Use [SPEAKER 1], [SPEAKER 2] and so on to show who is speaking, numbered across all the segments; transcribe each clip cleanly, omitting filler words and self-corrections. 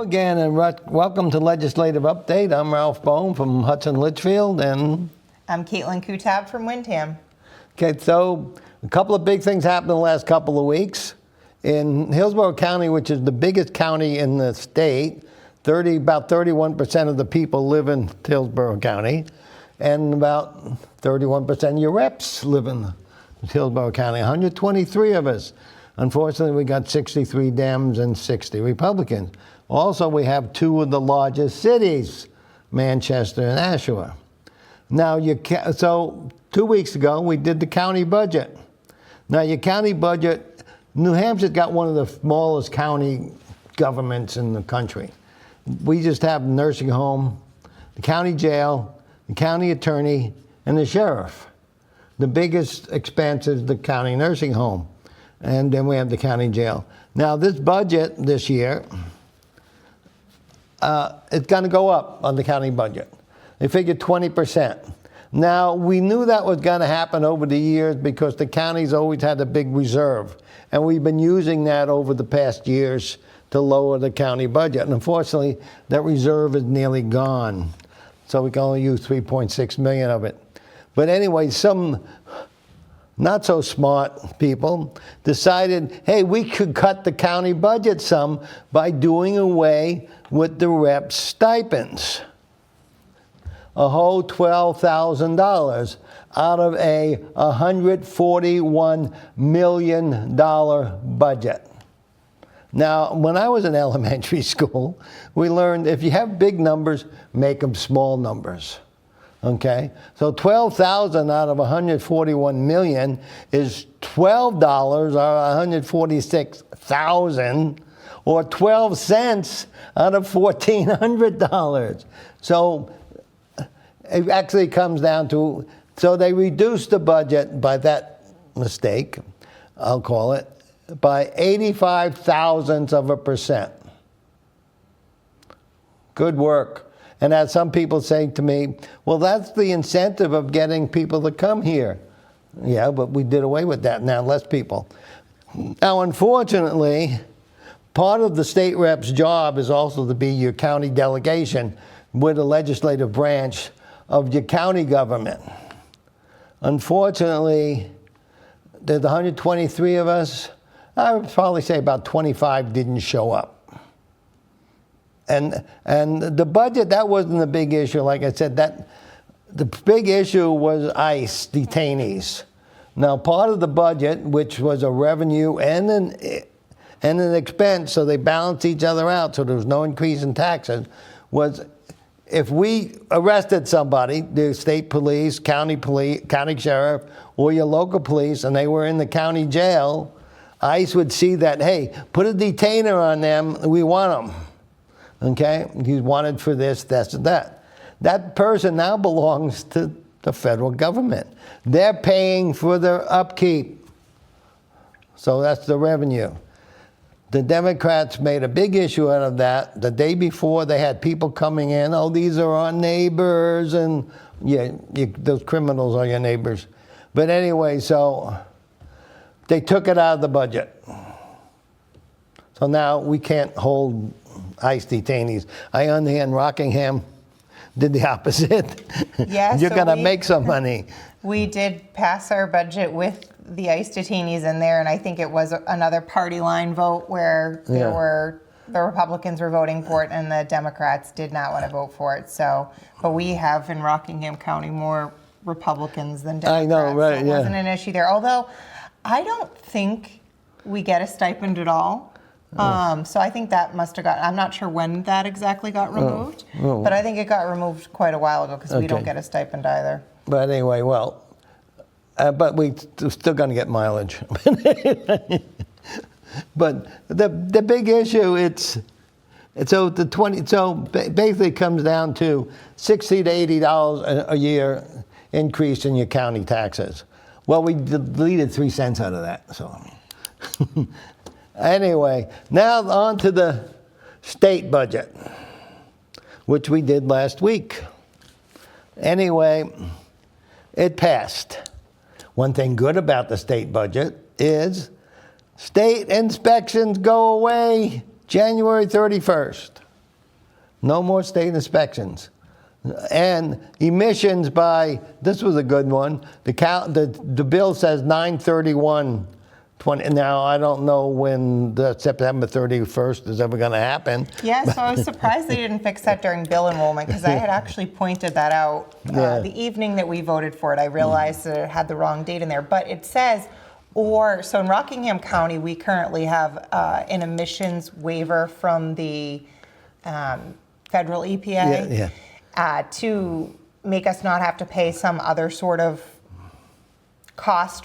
[SPEAKER 1] again, and welcome to Legislative Update. I'm Ralph Bohm from Hudson Litchfield, and
[SPEAKER 2] I'm Caitlin Kutab from Windham.
[SPEAKER 1] Okay, so a couple of big things happened in the last couple of weeks. In Hillsborough County, which is the biggest county in the state, about 31% of the people live in Hillsborough County, and about 31% of your reps live in Hillsborough County, 123 of us. Unfortunately, we got 63 Dems and 60 Republicans. Also, we have two of the largest cities, Manchester and Nashua. Now, so 2 weeks ago, we did the county budget. Now, your county budget, New Hampshire's got one of the smallest county governments in the country. We just have the nursing home, the county jail, the county attorney, and the sheriff. The biggest expense is the county nursing home. And then we have the county jail. Now, this budget this year, it's going to go up on the county budget. They figured 20%. Now, we knew that was going to happen over the years because the counties always had a big reserve. And we've been using that over the past years to lower the county budget. And unfortunately, that reserve is nearly gone. So we can only use 3.6 million of it. But anyway, some not so smart people decided, hey, we could cut the county budget some by doing away with the reps' stipends. A whole $12,000 out of a $141 million budget. Now, when I was in elementary school, we learned if you have big numbers, make them small numbers. Okay, so 12,000 out of 141 million is $12 or 146,000, or 12 cents out of $1,400. So it actually comes down to, so they reduced the budget by that mistake, I'll call it, by 85 thousandths of a percent. Good work. And as some people say to me, well, that's the incentive of getting people to come here. Yeah, but we did away with that. Now less people. Now, unfortunately, part of the state rep's job is also to be your county delegation with the legislative branch of your county government. Unfortunately, there's 123 of us. I would probably say about 25 didn't show up. And the budget, that wasn't the big issue. Like I said, the big issue was ICE detainees. Now, part of the budget, which was a revenue and an expense, so they balanced each other out, so there was no increase in taxes, was if we arrested somebody, the state police, county sheriff, or your local police, and they were in the county jail, ICE would see that, hey, put a detainer on them, we want them. Okay, he's wanted for this, that. That person now belongs to the federal government. They're paying for their upkeep. So that's the revenue. The Democrats made a big issue out of that. The day before, they had people coming in, oh, these are our neighbors, and yeah, those criminals are your neighbors. But anyway, so they took it out of the budget. So now we can't hold ICE detainees. I understand Rockingham did the opposite.
[SPEAKER 2] Yeah,
[SPEAKER 1] You're going to make some money.
[SPEAKER 2] We did pass our budget with the ICE detainees in there, and I think it was another party line vote where the Republicans were voting for it and the Democrats did not want to vote for it. So, but we have in Rockingham County more Republicans than Democrats.
[SPEAKER 1] I know, right?
[SPEAKER 2] So it wasn't an issue there. Although I don't think we get a stipend at all. So I think that must have I'm not sure when that exactly got removed, but I think it got removed quite a while ago because we don't get a stipend either. But
[SPEAKER 1] anyway, well, but we're still going to get mileage. But the big issue, so basically it comes down to $60 to $80 a year increase in your county taxes. Well, we deleted 3 cents out of that, so. Anyway, now on to the state budget, which we did last week. Anyway, it passed. One thing good about the state budget is state inspections go away January 31st. No more state inspections. And emissions by, this was a good one, the bill says 9/31/20. Now, I don't know when the September 31st is ever going to happen.
[SPEAKER 2] Yeah, so I was surprised they didn't fix that during bill enrollment, because I had actually pointed that out the evening that we voted for it. I realized that it had the wrong date in there, but it says, so in Rockingham County, we currently have an emissions waiver from the federal EPA. To make us not have to pay some other sort of cost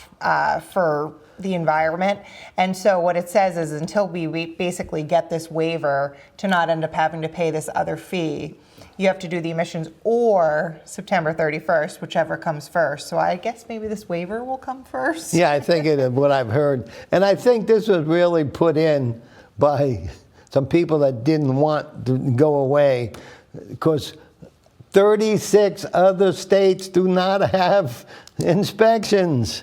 [SPEAKER 2] for the environment. And so what it says is, until we basically get this waiver to not end up having to pay this other fee, you have to do the emissions or September 31st, whichever comes first. So I guess maybe this waiver will come first.
[SPEAKER 1] Yeah, I think it is what I've heard. And I think this was really put in by some people that didn't want to go away, because 36 other states do not have inspections.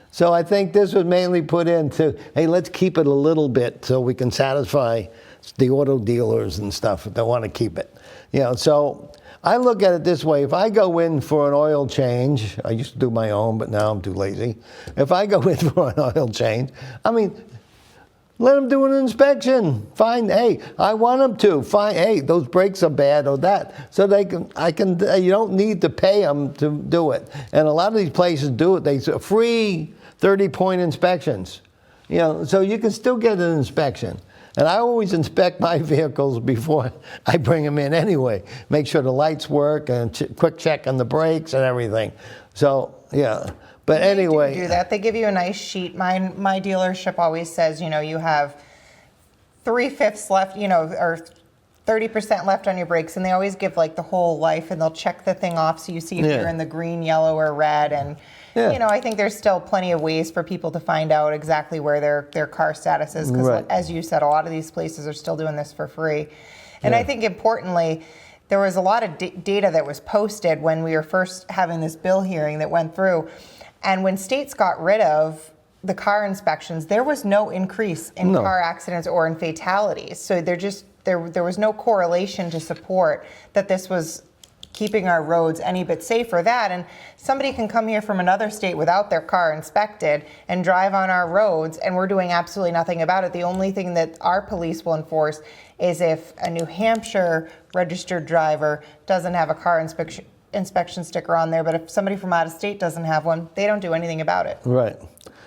[SPEAKER 1] So I think this was mainly put in to, hey, let's keep it a little bit so we can satisfy the auto dealers and stuff that want to keep it. So I look at it this way. If I go in for an oil change, I used to do my own, but now I'm too lazy. If I go in for an oil change, let them do an inspection. Fine. Hey, I want them to. Fine. Hey, those brakes are bad or that. So you don't need to pay them to do it. And a lot of these places do it. They say free 30-point inspections. So you can still get an inspection. And I always inspect my vehicles before I bring them in anyway. Make sure the lights work and quick check on the brakes and everything. So, yeah. But anyway,
[SPEAKER 2] they do that. They give you a nice sheet. My dealership always says, you have 3/5 left, or 30% left on your brakes, and they always give like the whole life, and they'll check the thing off so you see if you're in the green, yellow, or red. And I think there's still plenty of ways for people to find out exactly where their car status is, because as you said, a lot of these places are still doing this for free. And I think importantly, there was a lot of data that was posted when we were first having this bill hearing that went through. And when states got rid of the car inspections, there was no increase in car accidents or in fatalities. So there was no correlation to support that this was keeping our roads any bit safer. And somebody can come here from another state without their car inspected and drive on our roads, and we're doing absolutely nothing about it. The only thing that our police will enforce is if a New Hampshire registered driver doesn't have a car inspection sticker on there, but if somebody from out of state doesn't have one, they don't do anything about it.
[SPEAKER 1] Right.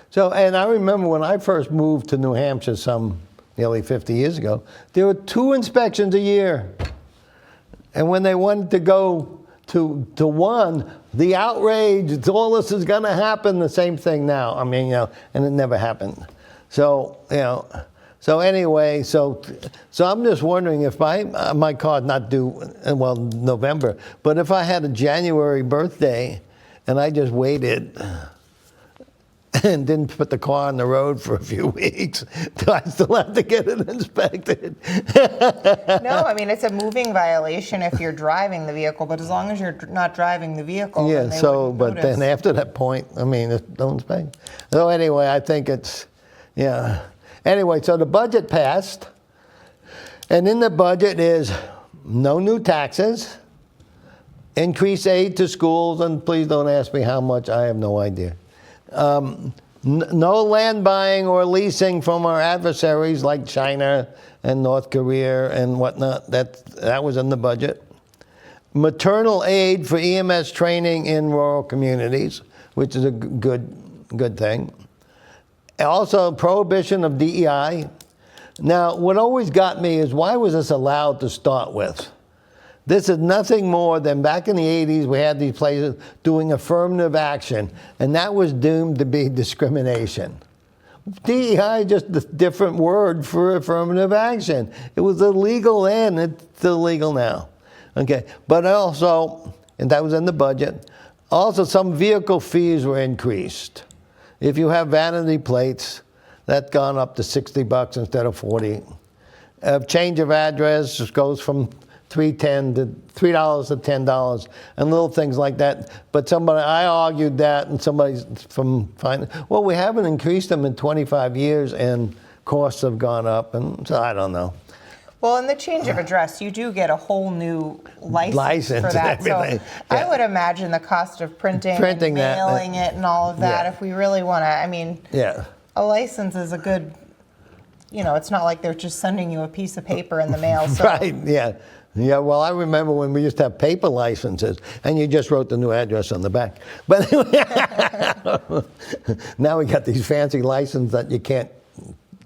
[SPEAKER 1] So, and I remember when I first moved to New Hampshire nearly 50 years ago, there were 2 inspections a year. And when they wanted to go to one, the outrage, all this is going to happen, the same thing now. And it never happened. So, anyway, so I'm just wondering if my car's not due, November, but if I had a January birthday and I just waited and didn't put the car on the road for a few weeks, do I still have to get it inspected?
[SPEAKER 2] No, it's a moving violation if you're driving the vehicle, but as long as you're not driving the vehicle,
[SPEAKER 1] yeah.
[SPEAKER 2] then they
[SPEAKER 1] So, but
[SPEAKER 2] notice.
[SPEAKER 1] then after that point, don't inspect. So anyway, I think it's, Anyway, so the budget passed, and in the budget is no new taxes, increased aid to schools, and please don't ask me how much, I have no idea. No land buying or leasing from our adversaries like China and North Korea and whatnot. That was in the budget. Maternal aid for EMS training in rural communities, which is a good thing. Also, prohibition of DEI. Now, what always got me is, why was this allowed to start with? This is nothing more than back in the 80s, we had these places doing affirmative action, and that was doomed to be discrimination. DEI is just a different word for affirmative action. It was illegal then, it's illegal now. Okay, but also, and that was in the budget, also some vehicle fees were increased. If you have vanity plates, that's gone up to $60 instead of $40. Change of address just goes from $3.10 to $10, and little things like that. But I argued that, and somebody's from finance, well, we haven't increased them in 25 years, and costs have gone up, and so I don't know.
[SPEAKER 2] Well, in the change of address, you do get a whole new license for
[SPEAKER 1] and
[SPEAKER 2] that. So
[SPEAKER 1] everything.
[SPEAKER 2] I would imagine the cost of printing and
[SPEAKER 1] that,
[SPEAKER 2] mailing it and all of that,
[SPEAKER 1] yeah.
[SPEAKER 2] if we really want to, I mean,
[SPEAKER 1] Yeah.
[SPEAKER 2] a license is a good, it's not like they're just sending you a piece of paper in the mail. So.
[SPEAKER 1] Right, yeah. Yeah, well, I remember when we used to have paper licenses, and you just wrote the new address on the back. But anyway, now we got these fancy licenses that you can't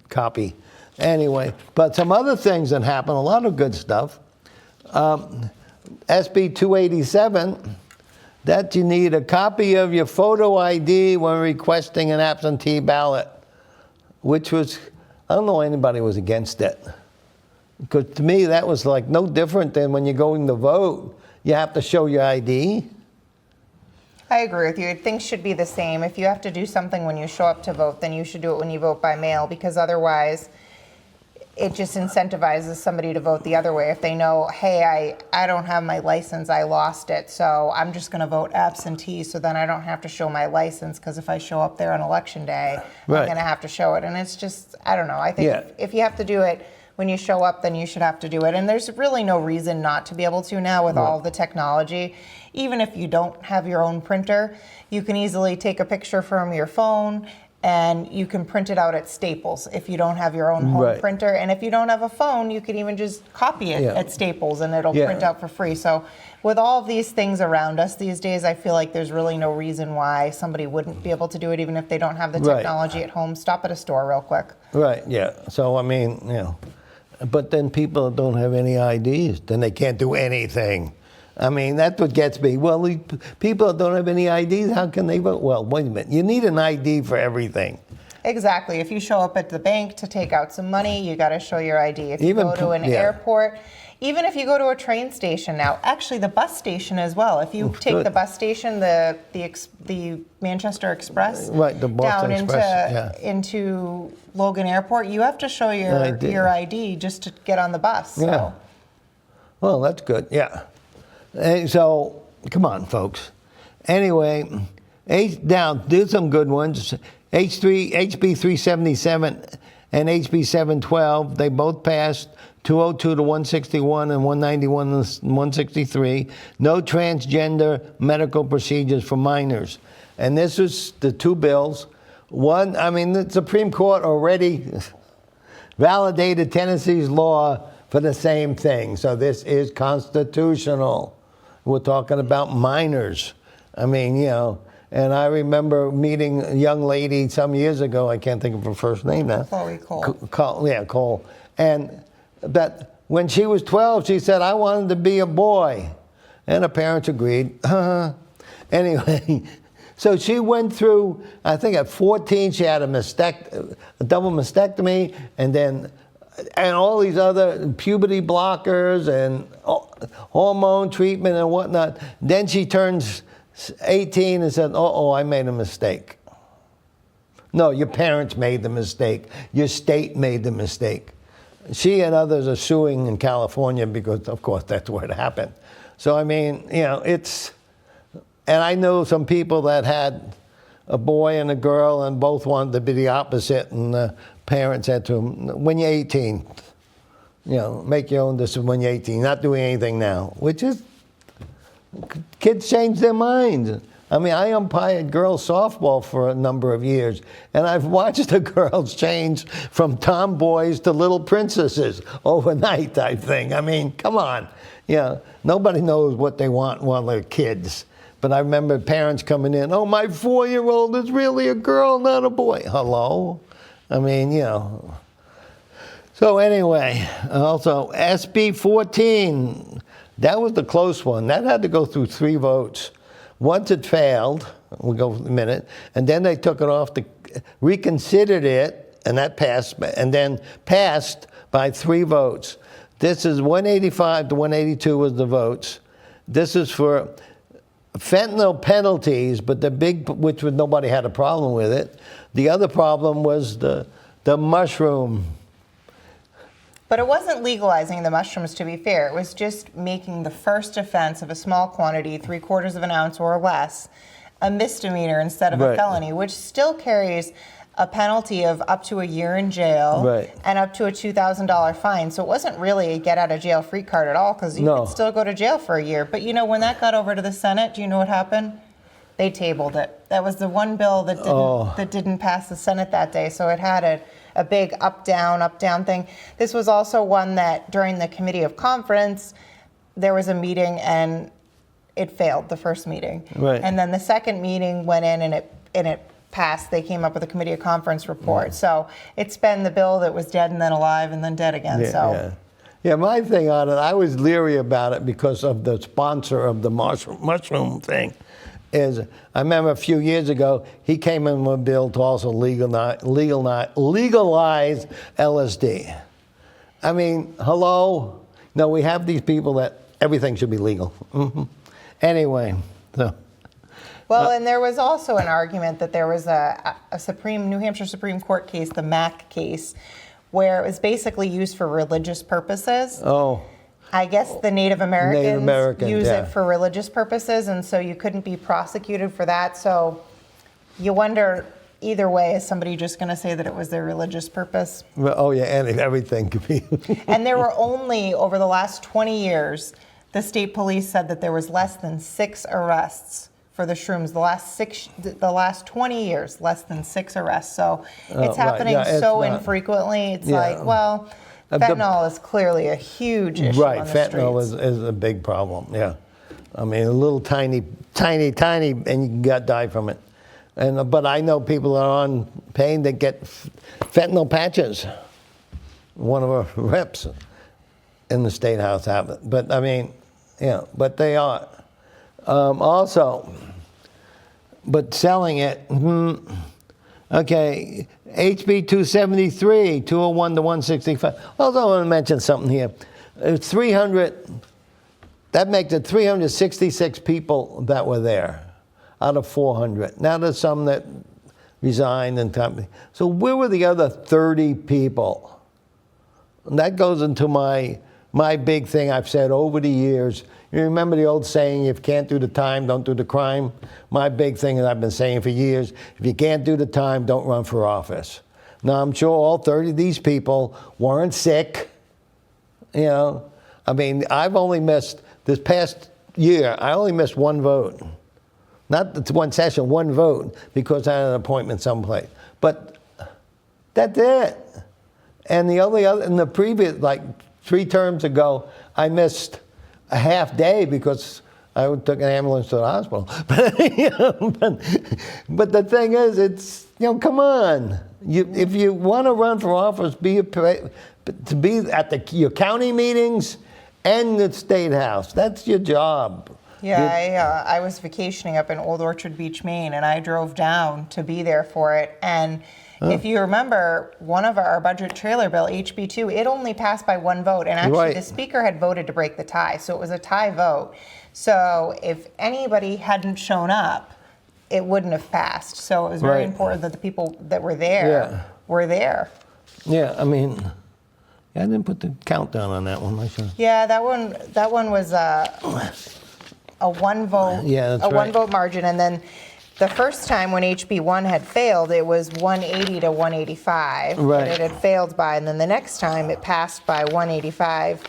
[SPEAKER 1] copy. Anyway, but some other things that happen, a lot of good stuff. SB 287, that you need a copy of your photo ID when requesting an absentee ballot, which was, I don't know anybody was against it. Because to me, that was like no different than when you're going to vote. You have to show your ID.
[SPEAKER 2] I agree with you. Things should be the same. If you have to do something when you show up to vote, then you should do it when you vote by mail, because otherwise it just incentivizes somebody to vote the other way. If they know, hey, I don't have my license, I lost it, so I'm just going to vote absentee, so then I don't have to show my license, because if I show up there on election day,
[SPEAKER 1] Right.
[SPEAKER 2] I'm going to have to show it. And it's just, I don't know. I think
[SPEAKER 1] Yeah.
[SPEAKER 2] if you have to do it when you show up, then you should have to do it. And there's really no reason not to be able to now with all the technology. Even if you don't have your own printer, you can easily take a picture from your phone and you can print it out at Staples if you don't have your own home
[SPEAKER 1] Right.
[SPEAKER 2] printer. And if you don't have a phone, you can even just copy it
[SPEAKER 1] Yeah.
[SPEAKER 2] at Staples and it'll
[SPEAKER 1] Yeah.
[SPEAKER 2] print out for free. So with all of these things around us these days, I feel like there's really no reason why somebody wouldn't be able to do it even if they don't have the
[SPEAKER 1] Right.
[SPEAKER 2] technology at home. Stop at a store real quick.
[SPEAKER 1] Right, yeah. So, I mean, but then people don't have any IDs, then they can't do anything. I mean, that's what gets me. Well, people that don't have any IDs, how can they vote? Well, wait a minute. You need an ID for everything.
[SPEAKER 2] Exactly. If you show up at the bank to take out some money, you got to show your ID. If you
[SPEAKER 1] Even
[SPEAKER 2] go to an
[SPEAKER 1] yeah.
[SPEAKER 2] airport, even if you go to a train station now, actually the bus station as well. If you take
[SPEAKER 1] good.
[SPEAKER 2] the bus station, the Manchester Express,
[SPEAKER 1] Right, the Boston
[SPEAKER 2] down
[SPEAKER 1] Express,
[SPEAKER 2] into Logan Airport, you have to show your ID just to get on the bus. So.
[SPEAKER 1] Yeah. Well, that's good, yeah. And so, come on, folks. Anyway, do some good ones. HB 377 and HB 712, they both passed 202 to 161 and 191 and 163. No transgender medical procedures for minors. And this is the two bills. One, I mean, the Supreme Court already validated Tennessee's law for the same thing. So this is constitutional. We're talking about minors. I mean, and I remember meeting a young lady some years ago. I can't think of her first name now.
[SPEAKER 2] Chloe Cole.
[SPEAKER 1] Cole. And that when she was 12, she said, I wanted to be a boy. And her parents agreed. Anyway, so she went through, I think at 14, she had a double mastectomy, and all these other puberty blockers and hormone treatment and whatnot. Then she turns 18 and said, I made a mistake. No, your parents made the mistake. Your state made the mistake. She and others are suing in California because, of course, that's where it happened. So, I mean, and I know some people that had a boy and a girl and both wanted to be the opposite, and the parents said to them, when you're 18, make your own decision when you're 18, not doing anything now, which is, kids change their minds. I mean, I umpired girls softball for a number of years, and I've watched the girls change from tomboys to little princesses overnight type thing. I mean, come on. Nobody knows what they want while they're kids. But I remember parents coming in, my 4-year-old is really a girl, not a boy. Hello? I mean, So anyway, also SB 14, that was the close one. That had to go through 3 votes. Once it failed, we'll go in a minute, and then they took it off, reconsidered it, and that passed, and then passed by 3 votes. This is 185 to 182 was the votes. This is for fentanyl penalties, but which nobody had a problem with it. The other problem was the mushroom.
[SPEAKER 2] But it wasn't legalizing the mushrooms, to be fair. It was just making the first offense of a small quantity, 3/4 of an ounce or less, a misdemeanor instead of a
[SPEAKER 1] Right.
[SPEAKER 2] felony, which still carries a penalty of up to a year in jail
[SPEAKER 1] Right.
[SPEAKER 2] and up to a $2,000 fine. So it wasn't really a get out of jail free card at all, because you
[SPEAKER 1] No.
[SPEAKER 2] could still go to jail for a year. But when that got over to the Senate, do you know what happened? They tabled it. That was the one bill that didn't pass the Senate that day. So it had a big up down thing. This was also one that during the committee of conference, there was a meeting and it failed, the first meeting.
[SPEAKER 1] Right.
[SPEAKER 2] And then the second meeting went in and it passed. They came up with a committee of conference report. So it's been the bill that was dead and then alive and then dead again.
[SPEAKER 1] Yeah, my thing on it, I was leery about it because of the sponsor of the mushroom thing. I remember a few years ago, he came in with a bill to also legalize LSD. I mean, hello? No, we have these people that everything should be legal. Anyway, so.
[SPEAKER 2] Well, and there was also an argument that there was a New Hampshire Supreme Court case, the Mack case, where it was basically used for religious purposes.
[SPEAKER 1] Oh.
[SPEAKER 2] I guess the Native Americans use
[SPEAKER 1] yeah.
[SPEAKER 2] it for religious purposes, and so you couldn't be prosecuted for that. So you wonder, either way, is somebody just going to say that it was their religious purpose?
[SPEAKER 1] Well, oh, yeah, and everything could be.
[SPEAKER 2] And there were only, over the last 20 years, the state police said that there was less than 6 arrests for the shrooms. The last 20 years, less than 6 arrests. So it's happening
[SPEAKER 1] right. Yeah,
[SPEAKER 2] so
[SPEAKER 1] it's not,
[SPEAKER 2] infrequently. It's like, well, fentanyl is clearly a huge issue
[SPEAKER 1] right,
[SPEAKER 2] on the
[SPEAKER 1] fentanyl
[SPEAKER 2] streets.
[SPEAKER 1] is a big problem, yeah. I mean, a little tiny, and you can die from it. But I know people that are on pain that get fentanyl patches. One of our reps in the State House have it. But I mean, but they are. Also, but selling it, okay, HB 273, 201 to 165. Also, I want to mention something here. 300, that makes it 366 people that were there out of 400. Now there's some that resigned and time. So where were the other 30 people? And that goes into my big thing I've said over the years. You remember the old saying, if you can't do the time, don't do the crime? My big thing that I've been saying for years, if you can't do the time, don't run for office. Now, I'm sure all 30 of these people weren't sick. I mean, I've only missed, this past year, I only missed one vote. Not one session, one vote, because I had an appointment someplace. But that's it. And the only other, in the previous, like 3 terms ago, I missed a half day because I took an ambulance to the hospital. But the thing is, it's, come on. If you want to run for office, be at your county meetings and the State House. That's your job.
[SPEAKER 2] Yeah, I was vacationing up in Old Orchard Beach, Maine, and I drove down to be there for it. And if you remember, one of our budget trailer bill, HB2, it only passed by 1 vote. And actually, the speaker had voted to break the tie. So it was a tie vote. So if anybody hadn't shown up, it wouldn't have passed. So it was very important that the people that were there were there.
[SPEAKER 1] Yeah, I mean, I didn't put the countdown on that one.
[SPEAKER 2] Yeah, that one was a 1 vote, one vote margin. And then the first time when HB1 had failed, it was 180 to 185 that it had failed by. And then the next time it passed by 185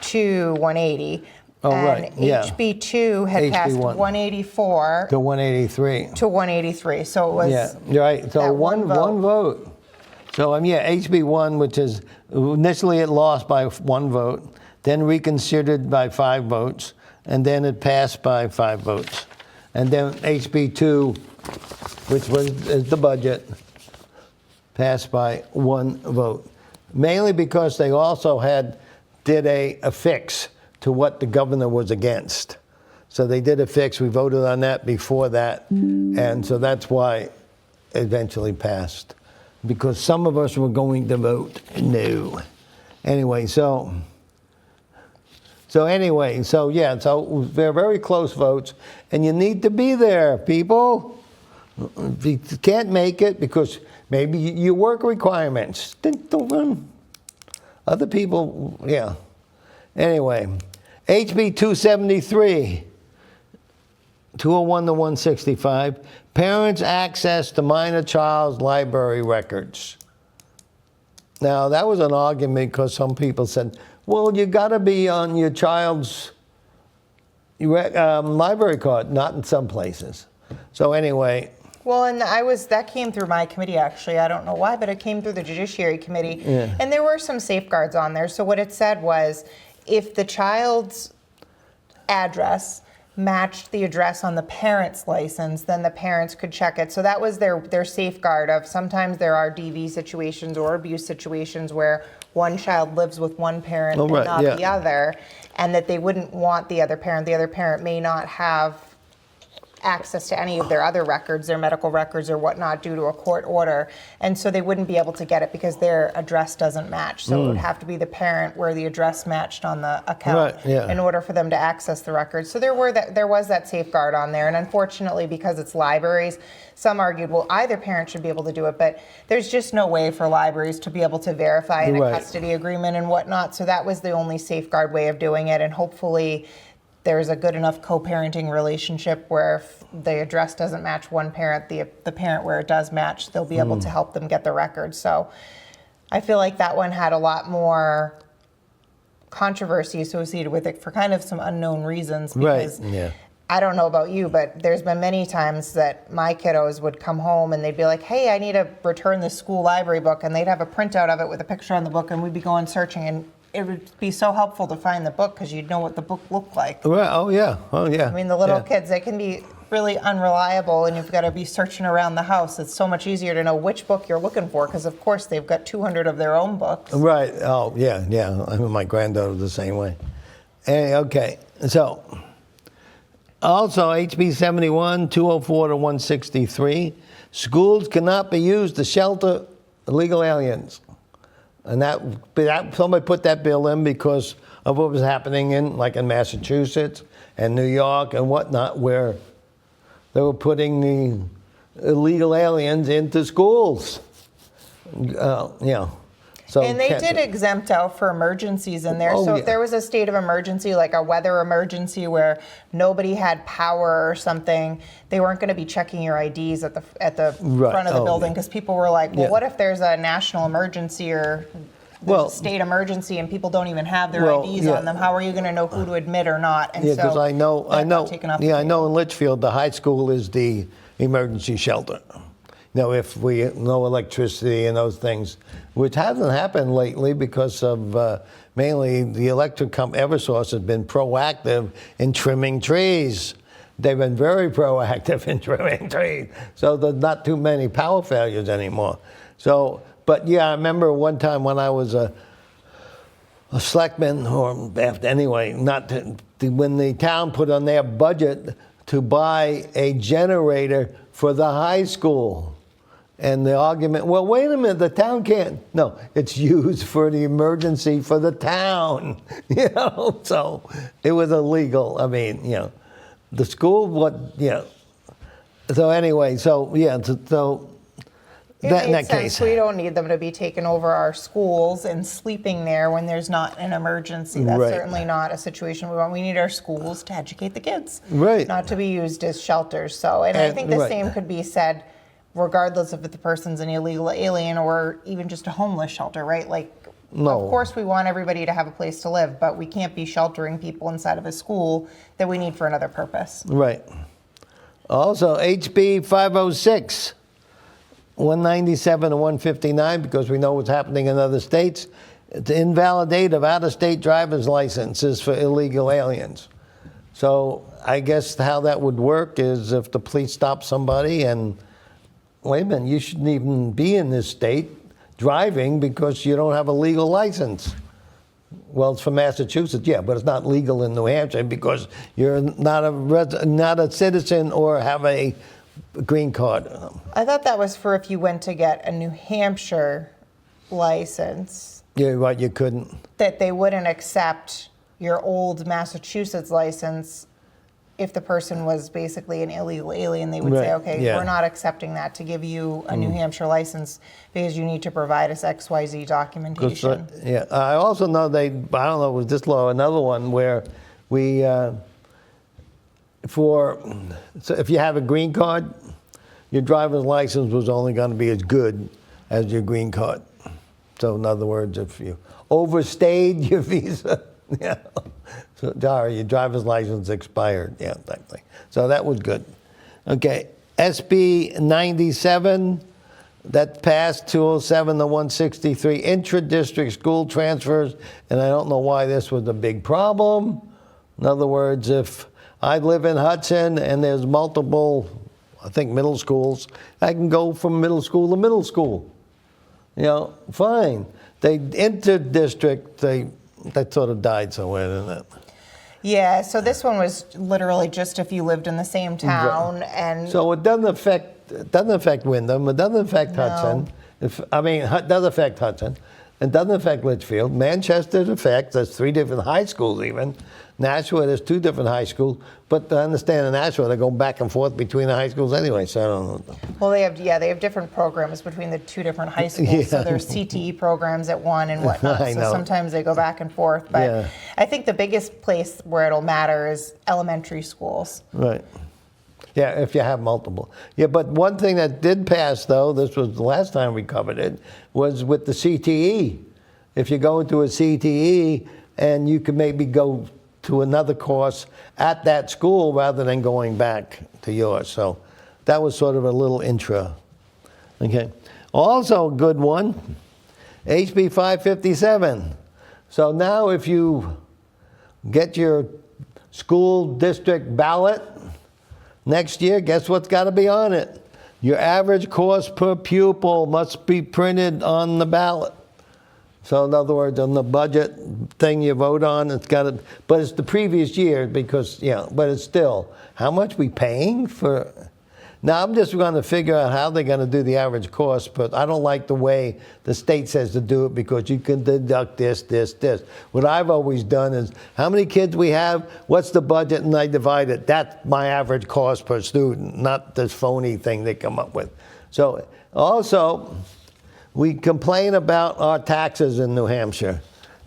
[SPEAKER 2] to 180.
[SPEAKER 1] Oh,
[SPEAKER 2] and HB2 had passed 184
[SPEAKER 1] to 183.
[SPEAKER 2] To 183. So it was
[SPEAKER 1] So one vote. So HB1, which is initially it lost by 1 vote, then reconsidered by 5 votes, and then it passed by 5 votes. And then HB2, which is the budget, passed by 1 vote. Mainly because they also did a fix to what the governor was against. So they did a fix. We voted on that before that. And so that's why it eventually passed. Because some of us were going to vote no. Anyway, so they're very close votes, and you need to be there, people. If you can't make it because maybe your work requirements, then don't run. Other people, Anyway, HB 273. 201 to 165, parents' access to minor child's library records. Now, that was an argument because some people said, well, you got to be on your child's library card, not in some places. So anyway.
[SPEAKER 2] Well, and that came through my committee, actually. I don't know why, but it came through the Judiciary Committee.
[SPEAKER 1] Yeah.
[SPEAKER 2] And there were some safeguards on there. So what it said was, if the child's address matched the address on the parent's license, then the parents could check it. So that was their safeguard of sometimes there are DV situations or abuse situations where one child lives with one parent and not the other, and that they wouldn't want the other parent. The other parent may not have access to any of their other records, their medical records or whatnot, due to a court order. And so they wouldn't be able to get it because their address doesn't match. So it would have to be the parent where the address matched on the account in order for them to access the records. So there was that safeguard on there. And unfortunately, because it's libraries, some argued, well, either parent should be able to do it, but there's just no way for libraries to be able to verify in a custody agreement and whatnot. So that was the only safeguard way of doing it. And hopefully there's a good enough co-parenting relationship where if the address doesn't match one parent, the parent where it does match, they'll be able to help them get the records. So I feel like that one had a lot more controversy associated with it for kind of some unknown reasons. Because I don't know about you, but there's been many times that my kiddos would come home and they'd be like, hey, I need to return this school library book. And they'd have a printout of it with a picture on the book, and we'd be going searching, and it would be so helpful to find the book because you'd know what the book looked like.
[SPEAKER 1] Right. Oh, yeah.
[SPEAKER 2] I mean, the little kids, they can be really unreliable, and you've got to be searching around the house. It's so much easier to know which book you're looking for because, of course, they've got 200 of their own books.
[SPEAKER 1] Right. Oh, yeah, yeah. I mean, my granddaughter was the same way. Okay. So, also, HB 71, 204 to 163, schools cannot be used to shelter illegal aliens. And that somebody put that bill in because of what was happening in Massachusetts and New York and whatnot, where they were putting the illegal aliens into schools. So
[SPEAKER 2] and they did exempt out for emergencies in there. So if there was a state of emergency, like a weather emergency where nobody had power or something, they weren't going to be checking your IDs at the front of the building because people were like, well, what if there's a national emergency or there's a state emergency and people don't even have their IDs on them? How are you going to know who to admit or not? And
[SPEAKER 1] because I know in Litchfield the high school is the emergency shelter. If we no electricity and those things, which hasn't happened lately because of mainly the electric company, Eversource has been proactive in trimming trees. They've been very proactive in trimming trees. So there's not too many power failures anymore. So, but yeah, I remember one time when I was a selectman, or anyway, when the town put on their budget to buy a generator for the high school. And the argument, well, wait a minute, the town can't. No, it's used for the emergency for the town, So it was illegal. I mean, the school, So anyway, so that in that case,
[SPEAKER 2] we don't need them to be taking over our schools and sleeping there when there's not an emergency. That's certainly not a situation we want. We need our schools to educate the kids, not to be used as shelters. So, and I think the same could be said regardless if the person's an illegal alien or even just a homeless shelter, right? Of course we want everybody to have a place to live, but we can't be sheltering people inside of a school that we need for another purpose.
[SPEAKER 1] Right. Also, HB 506, 197 to 159, because we know what's happening in other states, to invalidate of out-of-state driver's licenses for illegal aliens. So I guess how that would work is if the police stop somebody and, wait a minute, you shouldn't even be in this state driving because you don't have a legal license. Well, it's from Massachusetts, but it's not legal in New Hampshire because you're not a citizen or have a green card.
[SPEAKER 2] I thought that was for if you went to get a New Hampshire license.
[SPEAKER 1] Yeah, right, you couldn't.
[SPEAKER 2] That they wouldn't accept your old Massachusetts license if the person was basically an illegal alien. They would say, okay, we're not accepting that to give you a New Hampshire license because you need to provide us XYZ documentation.
[SPEAKER 1] I also know I don't know, was this law another one where we so if you have a green card, your driver's license was only going to be as good as your green card. So in other words, if you overstayed your visa, yeah, so sorry, your driver's license expired, yeah, that thing. So that was good. Okay, SB 97, that passed 207 to 163, intra-district school transfers, and I don't know why this was a big problem. In other words, if I live in Hudson and there's multiple, I think, middle schools, I can go from middle school to middle school. You know, fine. They inter-district, that sort of died somewhere, didn't it?
[SPEAKER 2] Yeah, so this one was literally just if you lived in the same town,
[SPEAKER 1] Right.
[SPEAKER 2] and
[SPEAKER 1] So it doesn't affect Wyndham, it doesn't affect Hudson. It does affect Hudson. It doesn't affect Litchfield. Manchester it affects. There's 3 different high schools even. Nashua, there's 2 different high schools. But I understand in Nashua, they go back and forth between the high schools anyway, so I don't know.
[SPEAKER 2] well, they have different programs between the 2 different high schools.
[SPEAKER 1] Yeah.
[SPEAKER 2] So there's CTE programs at one and whatnot.
[SPEAKER 1] I
[SPEAKER 2] So
[SPEAKER 1] know.
[SPEAKER 2] sometimes they go back and forth. But
[SPEAKER 1] Yeah.
[SPEAKER 2] I think the biggest place where it'll matter is elementary schools.
[SPEAKER 1] Right. Yeah, if you have multiple. Yeah, but one thing that did pass, though, this was the last time we covered it, was with the CTE. If you go into a CTE and you can maybe go to another course at that school rather than going back to yours. So that was sort of a little intro. Okay. Also a good one, HB 557. So now if you get your school district ballot next year, guess what's got to be on it? Your average cost per pupil must be printed on the ballot. So in other words, on the budget thing you vote on, it's got to, but it's the previous year because, yeah, but it's still, how much we paying for? Now I'm just going to figure out how they're going to do the average cost, but I don't like the way the state says to do it because you can deduct this. What I've always done is, how many kids we have, what's the budget, and I divide it. That's my average cost per student, not this phony thing they come up with. So also, we complain about our taxes in New Hampshire.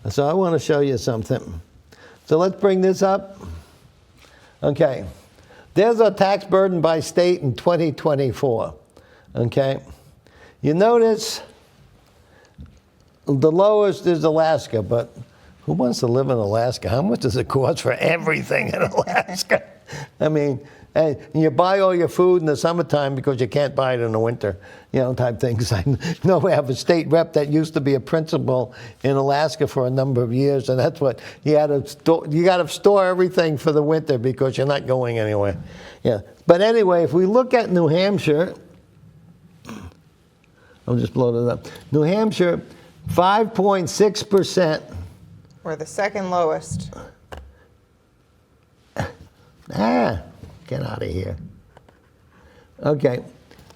[SPEAKER 1] So I want to show you something. So let's bring this up. Okay. There's our tax burden by state in 2024. Okay. You notice the lowest is Alaska, but who wants to live in Alaska? How much does it cost for everything in Alaska? I mean, and you buy all your food in the summertime because you can't buy it in the winter, you know, type things. I know we have a state rep that used to be a principal in Alaska for a number of years, and that's what you got to store everything for the winter because you're not going anywhere. Yeah. But anyway, if we look at New Hampshire, I'll just blow it up. New Hampshire, 5.6%.
[SPEAKER 2] We're the second lowest.
[SPEAKER 1] Get out of here. Okay.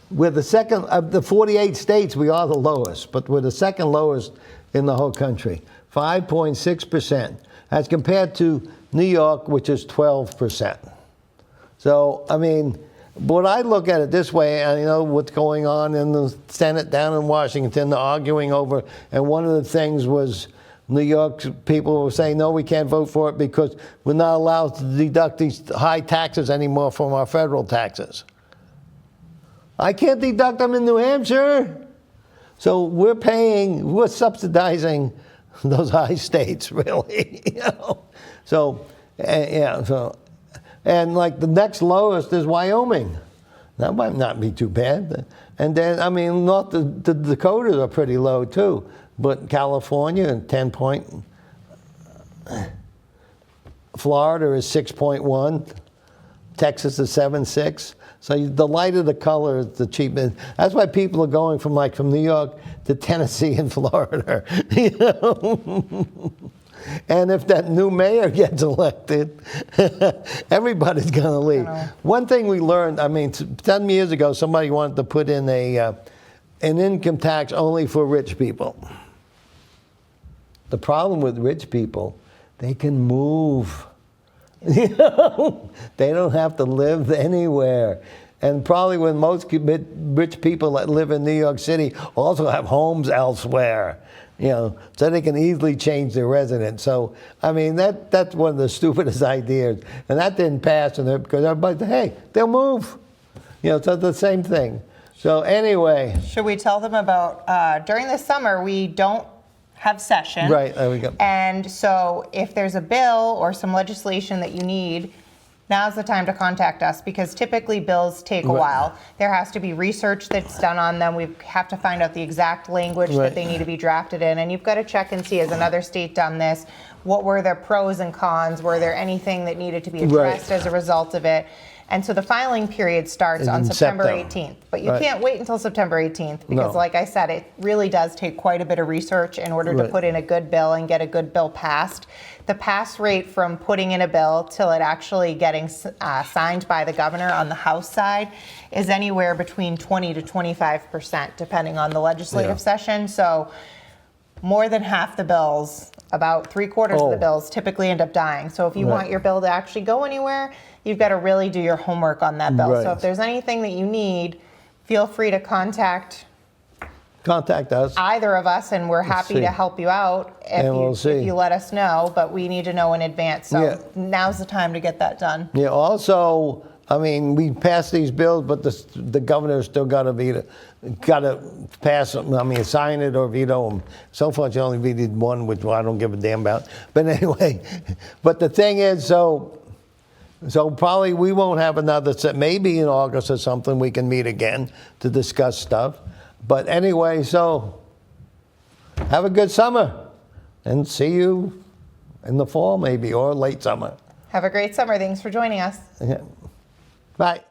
[SPEAKER 1] We're the second of the 48 states, we are the lowest, but we're the second lowest in the whole country. 5.6%. As compared to New York, which is 12%. So, I mean, but I look at it this way, and you know what's going on in the Senate down in Washington, they're arguing over, and one of the things was New York people were saying, no, we can't vote for it because we're not allowed to deduct these high taxes anymore from our federal taxes. I can't deduct them in New Hampshire. So we're subsidizing those high states, really. You know? So, yeah, so, and like the next lowest is Wyoming. That might not be too bad. And then, I mean, North the Dakotas are pretty low too. But California, 10 point. Florida is 6.1. Texas is 7.6. So the lighter the color is the cheaper. That's why people are going from New York to Tennessee and Florida. You know? And if that new mayor gets elected, everybody's going to leave. One thing we learned, I mean, 10 years ago, somebody wanted to put in an income tax only for rich people. The problem with rich people, they can move. You know? They don't have to live anywhere. And probably when most rich people that live in New York City also have homes elsewhere. so they can easily change their residence. So, I mean, that's one of the stupidest ideas. And that didn't pass because everybody said, hey, they'll move. So it's the same thing. So anyway.
[SPEAKER 2] Should we tell them about, during the summer, we don't have session.
[SPEAKER 1] Right, there we go.
[SPEAKER 2] And so if there's a bill or some legislation that you need, now's the time to contact us, because typically bills take a while. There has to be research that's done on them. We have to find out the exact language that they need to be drafted in. And you've got to check and see, has another state done this? What were their pros and cons? Were there anything that needed to be addressed as a result of it? And so the filing period starts on September 18th. But you can't wait until September 18th because, like I said, it really does take quite a bit of research in order to put in a good bill and get a good bill passed. The pass rate from putting in a bill till it actually getting signed by the governor on the House side is anywhere between 20 to 25%, depending on the legislative session. So more than half the bills, about 3/4 of the bills, typically end up dying. So if you want your bill to actually go anywhere, you've got to really do your homework on that bill. So if there's anything that you need, feel free to contact
[SPEAKER 1] us.
[SPEAKER 2] Either of us, and we're happy to help you out if you let us know. But we need to know in advance. So now's the time to get that done.
[SPEAKER 1] Yeah. Also, I mean, we passed these bills, but the governor's still got to pass them. I mean, sign it or veto them. So far, she only vetoed one, which I don't give a damn about. But anyway, but the thing is, so probably we won't have another set. Maybe in August or something we can meet again to discuss stuff. But anyway, so have a good summer and see you in the fall maybe or late summer.
[SPEAKER 2] Have a great summer. Thanks for joining us.
[SPEAKER 1] Bye.